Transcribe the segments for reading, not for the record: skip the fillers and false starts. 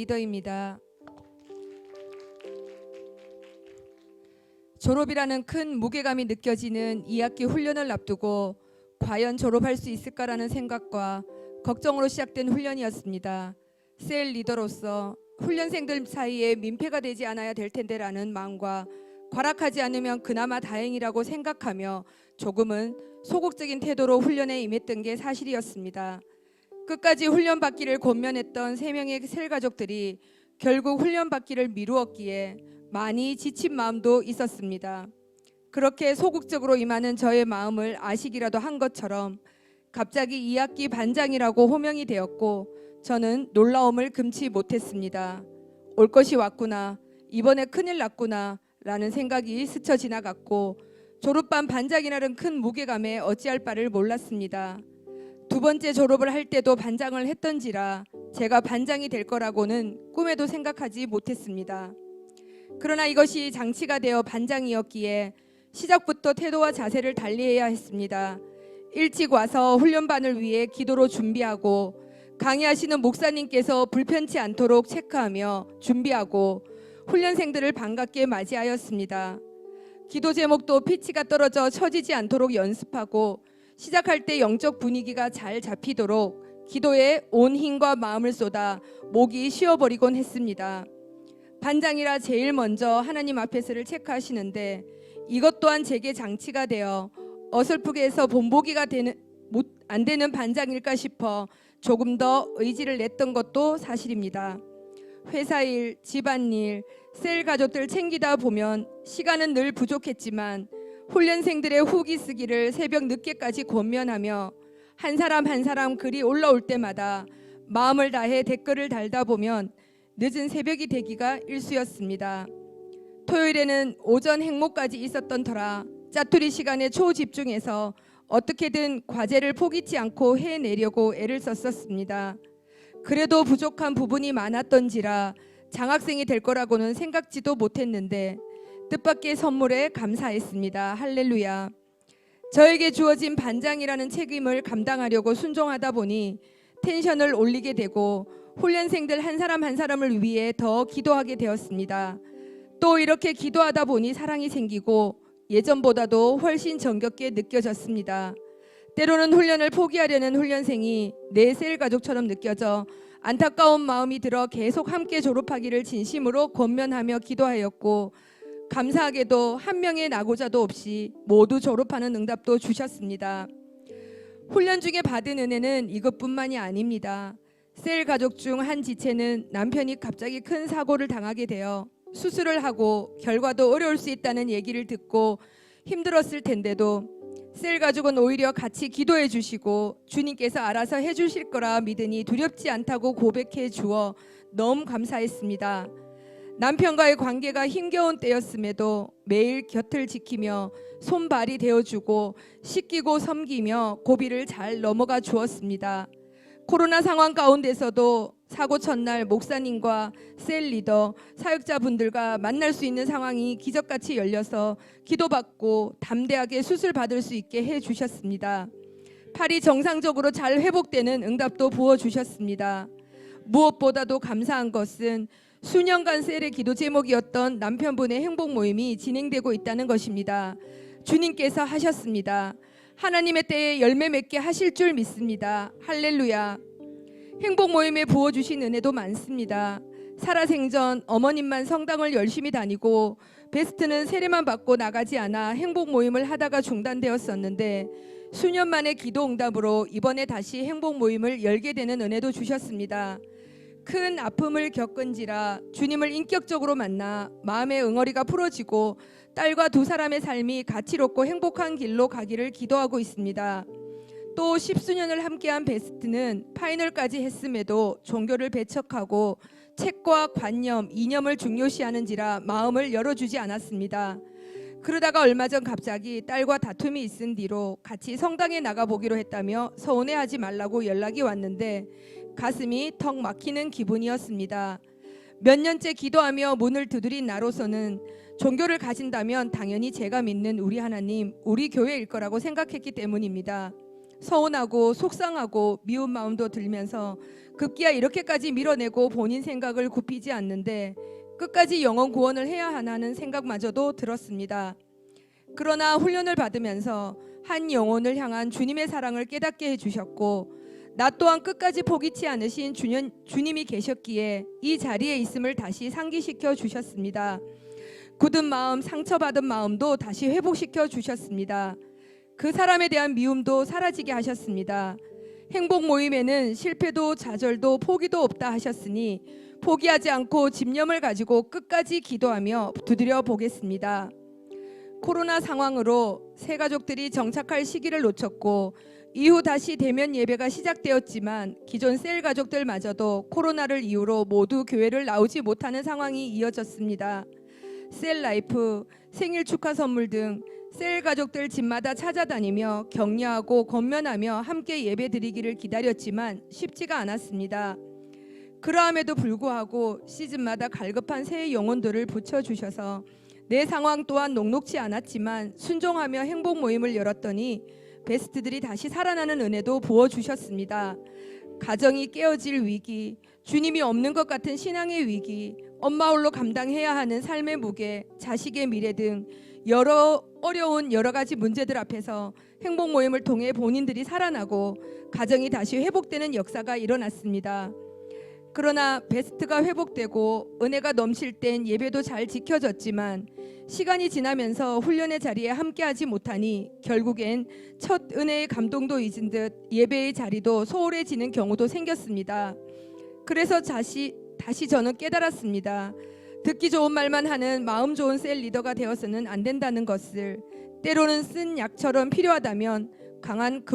리더입니다. 졸업이라는 큰 무게감이 느껴지는 2학기 훈련을 앞두고 과연 졸업할 수 있을까라는 생각과 걱정으로 시작된 훈련이었습니다. 셀 리더로서 훈련생들 사이에 민폐가 되지 않아야 될 텐데라는 마음과 과락하지 않으면 그나마 다행이라고 생각하며 조금은 소극적인 태도로 훈련에 임했던 게 사실이었습니다. 끝까지 훈련 받기를 권면했던 3명의 셀 가족들이 결국 훈련 받기를 미루었기에 많이 지친 마음도 있었습니다. 그렇게 소극적으로 임하는 저의 마음을 아시기라도 한 것처럼 갑자기 2학기 반장이라고 호명이 되었고 저는 놀라움을 금치 못했습니다. 올 것이 왔구나, 이번에 큰일 났구나 라는 생각이 스쳐 지나갔고 졸업반 반장이라는 큰 무게감에 어찌할 바를 몰랐습니다. 두 번째 졸업을 할 때도 반장을 했던지라 제가 반장이 될 거라고는 꿈에도 생각하지 못했습니다. 그러나 이것이 장치가 되어 반장이었기에 시작부터 태도와 자세를 달리해야 했습니다. 일찍 와서 훈련반을 위해 기도로 준비하고 강의하시는 목사님께서 불편치 않도록 체크하며 준비하고 훈련생들을 반갑게 맞이하였습니다. 기도 제목도 피치가 떨어져 처지지 않도록 연습하고 시작할 때 영적 분위기가 잘 잡히도록 기도에 온 힘과 마음을 쏟아 목이 쉬어버리곤 했습니다. 반장이라 제일 먼저 하나님 앞에서를 체크하시는데 이것 또한 제게 장치가 되어 어설프게 해서 본보기가 안 되는 반장일까 싶어 조금 더 의지를 냈던 것도 사실입니다. 회사일, 집안일, 셀 가족들 챙기다 보면 시간은 늘 부족했지만 훈련생들의 후기 쓰기를 새벽 늦게까지 권면하며 한 사람 한 사람 글이 올라올 때마다 마음을 다해 댓글을 달다 보면 늦은 새벽이 되기가 일쑤였습니다. 토요일에는 오전 행모까지 있었던 터라 짜투리 시간에 초집중해서 어떻게든 과제를 포기치 않고 해내려고 애를 썼었습니다. 그래도 부족한 부분이 많았던지라 장학생이 될 거라고는 생각지도 못했는데 뜻밖의 선물에 감사했습니다. 할렐루야. 저에게 주어진 반장이라는 책임을 감당하려고 순종하다 보니 텐션을 올리게 되고 훈련생들 한 사람 한 사람을 위해 더 기도하게 되었습니다. 또 이렇게 기도하다 보니 사랑이 생기고 예전보다도 훨씬 정겹게 느껴졌습니다. 때로는 훈련을 포기하려는 훈련생이 내 셀 가족처럼 느껴져 안타까운 마음이 들어 계속 함께 졸업하기를 진심으로 권면하며 기도하였고 감사하게도 한 명의 낙오자도 없이 모두 졸업하는 응답도 주셨습니다. 훈련 중에 받은 은혜는 이것뿐만이 아닙니다. 셀 가족 중 한 지체는 남편이 갑자기 큰 사고를 당하게 되어 수술을 하고 결과도 어려울 수 있다는 얘기를 듣고 힘들었을 텐데도 셀 가족은 오히려 같이 기도해 주시고 주님께서 알아서 해 주실 거라 믿으니 두렵지 않다고 고백해 주어 너무 감사했습니다. 남편과의 관계가 힘겨운 때였음에도 매일 곁을 지키며 손발이 되어주고 씻기고 섬기며 고비를 잘 넘어가 주었습니다. 코로나 상황 가운데서도 사고 첫날 목사님과 셀 리더, 사역자분들과 만날 수 있는 상황이 기적같이 열려서 기도받고 담대하게 수술 받을 수 있게 해주셨습니다. 팔이 정상적으로 잘 회복되는 응답도 부어주셨습니다. 무엇보다도 감사한 것은 수년간 셀의 기도 제목이었던 남편분의 행복 모임이 진행되고 있다는 것입니다. 주님께서 하셨습니다. 하나님의 때에 열매 맺게 하실 줄 믿습니다. 할렐루야. 행복 모임에 부어주신 은혜도 많습니다. 살아생전 어머님만 성당을 열심히 다니고 베스트는 세례만 받고 나가지 않아 행복 모임을 하다가 중단되었었는데 수년 만에 기도 응답으로 이번에 다시 행복 모임을 열게 되는 은혜도 주셨습니다. 큰 아픔을 겪은지라 주님을 인격적으로 만나 마음의 응어리가 풀어지고 딸과 2사람의 삶이 가치롭고 행복한 길로 가기를 기도하고 있습니다. 또 10수년을 함께한 베스트는 파이널까지 했음에도 종교를 배척하고 책과 관념, 이념을 중요시하는지라 마음을 열어주지 않았습니다. 그러다가 얼마 전 갑자기 딸과 다툼이 있은 뒤로 같이 성당에 나가보기로 했다며 서운해하지 말라고 연락이 왔는데 가슴이 턱 막히는 기분이었습니다. 몇 년째 기도하며 문을 두드린 나로서는 종교를 가진다면 당연히 제가 믿는 우리 하나님, 우리 교회일 거라고 생각했기 때문입니다. 서운하고 속상하고 미운 마음도 들면서 급기야 이렇게까지 밀어내고 본인 생각을 굽히지 않는데 끝까지 영혼 구원을 해야 하나는 생각마저도 들었습니다. 그러나 훈련을 받으면서 한 영혼을 향한 주님의 사랑을 깨닫게 해주셨고 나 또한 끝까지 포기치 않으신 주님이 계셨기에 이 자리에 있음을 다시 상기시켜 주셨습니다. 굳은 마음, 상처받은 마음도 다시 회복시켜 주셨습니다. 그 사람에 대한 미움도 사라지게 하셨습니다. 행복 모임에는 실패도 좌절도 포기도 없다 하셨으니 포기하지 않고 집념을 가지고 끝까지 기도하며 두드려 보겠습니다. 코로나 상황으로 새 가족들이 정착할 시기를 놓쳤고 이후 다시 대면 예배가 시작되었지만 기존 셀 가족들마저도 코로나를 이유로 모두 교회를 나오지 못하는 상황이 이어졌습니다. 셀 라이프, 생일 축하 선물 등 셀 가족들 집마다 찾아다니며 격려하고 권면하며 함께 예배드리기를 기다렸지만 쉽지가 않았습니다. 그러함에도 불구하고 시즌마다 갈급한 새 영혼들을 붙여주셔서 내 상황 또한 녹록지 않았지만 순종하며 행복 모임을 열었더니 베스트들이 다시 살아나는 은혜도 부어주셨습니다. 가정이 깨어질 위기, 주님이 없는 것 같은 신앙의 위기, 엄마 홀로 감당해야 하는 삶의 무게, 자식의 미래 등 어려운 여러 가지 문제들 앞에서 행복 모임을 통해 본인들이 살아나고 가정이 다시 회복되는 역사가 일어났습니다. 그러나 베스트가 회복되고 은혜가 넘칠 땐 예배도 잘 지켜졌지만 시간이 지나면서 훈련의 자리에 함께하지 못하니 결국엔 첫 은혜의 감동도 잊은 듯 예배의 자리도 소홀해지는 경우도 생겼습니다. 그래서 다시 저는 깨달았습니다. 듣기 좋은 말만 하는 마음 좋은 셀 리더가 되어서는 안 된다는 것을, 때로는 쓴 약처럼 필요하다면 강한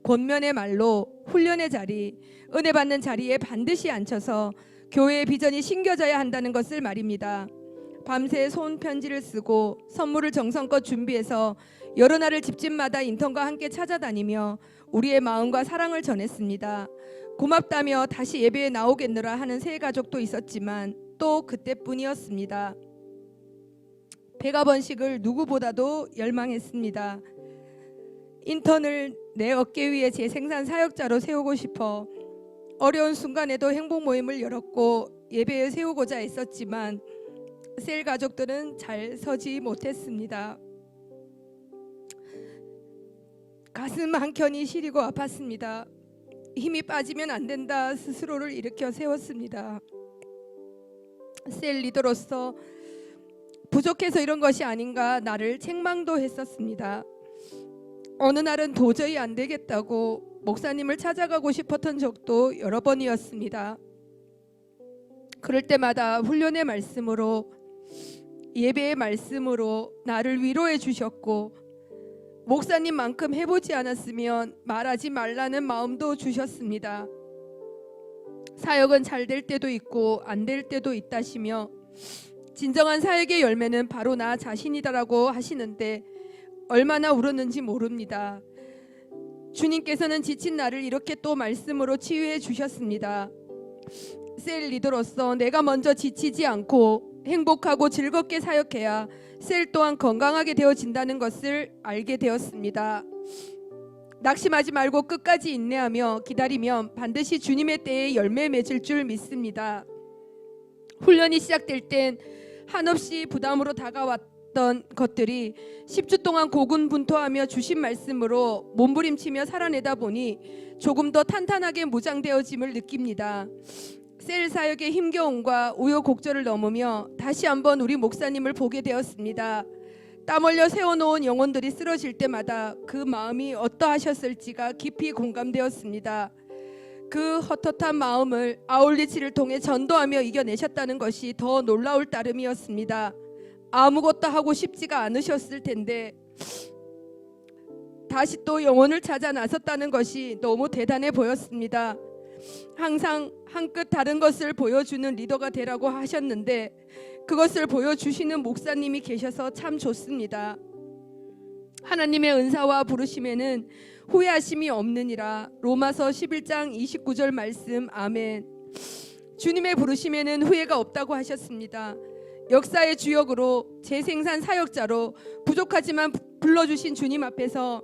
권면의 말로 훈련의 자리, 은혜 받는 자리에 반드시 앉혀서 교회의 비전이 심겨져야 한다는 것을 말입니다. 밤새 손편지를 쓰고 선물을 정성껏 준비해서 여러 날을 집집마다 인턴과 함께 찾아다니며 우리의 마음과 사랑을 전했습니다. 고맙다며 다시 예배에 나오겠노라 하는 새 가족도 있었지만 또 그때뿐이었습니다. 배가 번식을 누구보다도 열망했습니다. 인턴을 내 어깨 위에 재생산 사역자로 세우고 싶어 어려운 순간에도 행복 모임을 열었고 예배에 세우고자 했었지만 셀 가족들은 잘 서지 못했습니다. 가슴 한켠이 시리고 아팠습니다. 힘이 빠지면 안 된다 스스로를 일으켜 세웠습니다. 셀 리더로서 부족해서 이런 것이 아닌가 나를 책망도 했었습니다. 어느 날은 도저히 안 되겠다고 목사님을 찾아가고 싶었던 적도 여러 번이었습니다. 그럴 때마다 훈련의 말씀으로, 예배의 말씀으로 나를 위로해 주셨고 목사님만큼 해보지 않았으면 말하지 말라는 마음도 주셨습니다. 사역은 잘 될 때도 있고 안 될 때도 있다시며 진정한 사역의 열매는 바로 나 자신이다라고 하시는데 얼마나 울었는지 모릅니다. 주님께서는 지친 나를 이렇게 또 말씀으로 치유해 주셨습니다. 셀 리더로서 내가 먼저 지치지 않고 행복하고 즐겁게 사역해야 셀 또한 건강하게 되어진다는 것을 알게 되었습니다. 낙심하지 말고 끝까지 인내하며 기다리면 반드시 주님의 때에 열매 맺을 줄 믿습니다. 훈련이 시작될 땐 한없이 부담으로 다가왔던 것들이 10주 동안 고군분투하며 주신 말씀으로 몸부림치며 살아내다 보니 조금 더 탄탄하게 무장되어짐을 느낍니다. 셀 사역의 힘겨움과 우여곡절을 넘으며 다시 한번 우리 목사님을 보게 되었습니다. 땀 흘려 세워놓은 영혼들이 쓰러질 때마다 그 마음이 어떠하셨을지가 깊이 공감되었습니다. 그 헛헛한 마음을 아울리치를 통해 전도하며 이겨내셨다는 것이 더 놀라울 따름이었습니다. 아무것도 하고 싶지가 않으셨을 텐데 다시 또 영혼을 찾아 나섰다는 것이 너무 대단해 보였습니다. 항상 한 끗 다른 것을 보여주는 리더가 되라고 하셨는데 그것을 보여주시는 목사님이 계셔서 참 좋습니다. 하나님의 은사와 부르심에는 후회하심이 없느니라. 로마서 11장 29절 말씀. 아멘. 주님의 부르심에는 후회가 없다고 하셨습니다. 역사의 주역으로 재생산 사역자로 부족하지만 불러주신 주님 앞에서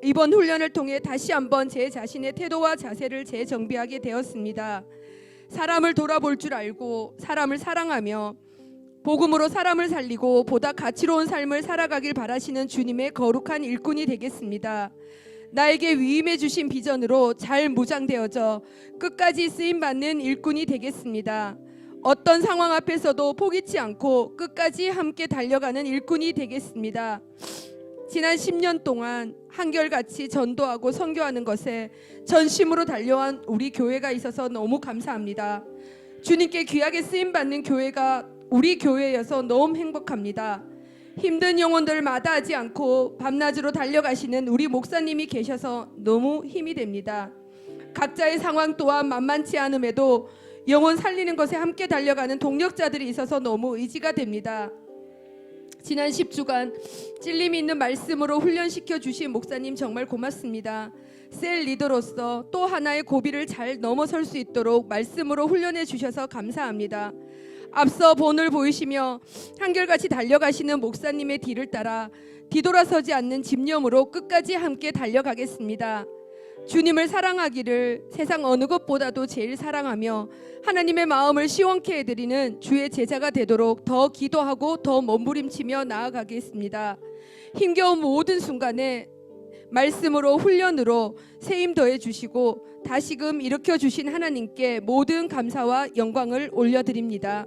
이번 훈련을 통해 다시 한번 제 자신의 태도와 자세를 재정비하게 되었습니다. 사람을 돌아볼 줄 알고 사람을 사랑하며 복음으로 사람을 살리고 보다 가치로운 삶을 살아가길 바라시는 주님의 거룩한 일꾼이 되겠습니다. 나에게 위임해 주신 비전으로 잘 무장되어져 끝까지 쓰임받는 일꾼이 되겠습니다. 어떤 상황 앞에서도 포기치 않고 끝까지 함께 달려가는 일꾼이 되겠습니다. 지난 10년 동안 한결같이 전도하고 선교하는 것에 전심으로 달려온 우리 교회가 있어서 너무 감사합니다. 주님께 귀하게 쓰임받는 교회가 우리 교회여서 너무 행복합니다. 힘든 영혼들을 마다하지 않고 밤낮으로 달려가시는 우리 목사님이 계셔서 너무 힘이 됩니다. 각자의 상황 또한 만만치 않음에도 영혼 살리는 것에 함께 달려가는 동력자들이 있어서 너무 의지가 됩니다. 지난 10주간 찔림이 있는 말씀으로 훈련시켜 주신 목사님 정말 고맙습니다. 셀 리더로서 또 하나의 고비를 잘 넘어설 수 있도록 말씀으로 훈련해 주셔서 감사합니다. 앞서 본을 보이시며 한결같이 달려가시는 목사님의 뒤를 따라 뒤돌아서지 않는 집념으로 끝까지 함께 달려가겠습니다. 주님을 사랑하기를 세상 어느 것보다도 제일 사랑하며 하나님의 마음을 시원케 해드리는 주의 제자가 되도록 더 기도하고 더 몸부림치며 나아가겠습니다. 힘겨운 모든 순간에 말씀으로 훈련으로 세임 더해 주시고 다시금 일으켜 주신 하나님께 모든 감사와 영광을 올려드립니다.